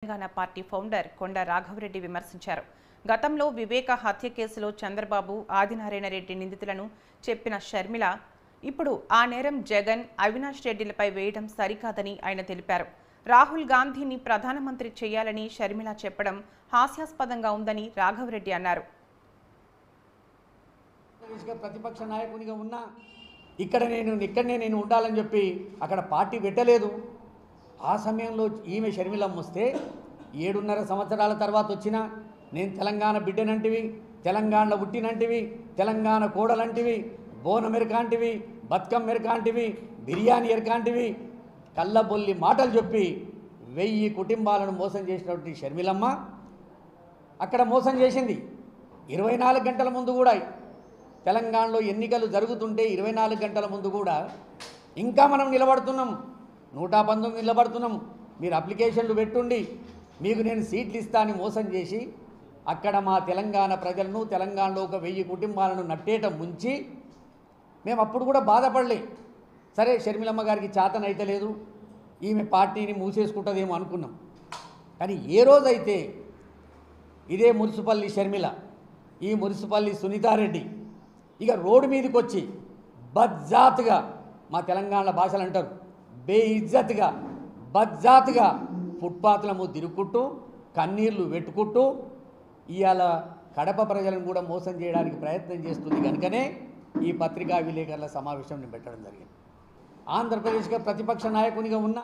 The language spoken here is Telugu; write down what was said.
తెలంగాణ పార్టీ ఫౌండర్ కొండ రాఘవరెడ్డి విమర్శించారు. గతంలో వివేక హత్య కేసులో చంద్రబాబు, ఆదినారాయణ రెడ్డి నిందితులను చెప్పిన షర్మిల ఇప్పుడు ఆ నేరం జగన్, అవినాష్ రెడ్డిలపై వేయడం సరికాదని ఆయన తెలిపారు. రాహుల్ గాంధీని ప్రధానమంత్రి చేయాలని షర్మిల చెప్పడం హాస్యాస్పదంగా ఉందని రాఘవరెడ్డి అన్నారు. ప్రతిపక్ష నాయకునిగా ఉన్నా ఇక్కడనే నేను ఉండాలని చెప్పి అక్కడ పార్టీ పెట్టలేదు. ఆ సమయంలో ఈమె షర్మిలమ్మ వస్తే 7.5 సంవత్సరాల తర్వాత వచ్చినా నేను తెలంగాణ బిడ్డనంటివి, తెలంగాణలో పుట్టినంటివి, తెలంగాణ కోడలంటివి, బోనం ఎరకాంటివి, బతుకమ్మ ఎరకాంటివి, బిర్యానీ ఎరకాంటివి కళ్ళబొల్లి మాటలు చెప్పి 1000 కుటుంబాలను మోసం చేసినటువంటి షర్మిలమ్మ అక్కడ మోసం చేసింది. 24 గంటల ముందు కూడా తెలంగాణలో ఎన్నికలు జరుగుతుంటే 24 గంటల ముందు కూడా ఇంకా మనం నిలబడుతున్నాం, 119 నిలబడుతున్నాం, మీరు అప్లికేషన్లు పెట్టుండి మీకు నేను సీట్లు ఇస్తా అని మోసం చేసి అక్కడ మా తెలంగాణ ప్రజలను, తెలంగాణలో ఒక 1000 కుటుంబాలను నట్టేట ముంచి మేము అప్పుడు కూడా బాధపడలే. సరే షర్మిలమ్మ గారికి చేతనైతే లేదు, ఈమె పార్టీని మూసేసుకుంటుందేమో అనుకున్నాం. కానీ ఏ రోజైతే ఇదే మురిసిపల్లి షర్మిల, ఈ మురిసిపల్లి సునీతారెడ్డి ఇక రోడ్డు మీదకి వచ్చి బజ్జాత్గా, మా తెలంగాణ భాషలు అంటారు బేఇజ్జత్గా, బజ్జాత్గా ఫుట్పాత్లము తిరుగుకుంటూ కన్నీళ్లు పెట్టుకుంటూ ఇవాళ కడప ప్రజలను కూడా మోసం చేయడానికి ప్రయత్నం చేస్తుంది. కనుకనే ఈ పత్రికా విలేకరుల సమావేశం నేను పెట్టడం జరిగింది. ఆంధ్రప్రదేశ్గా ప్రతిపక్ష నాయకునిగా ఉన్న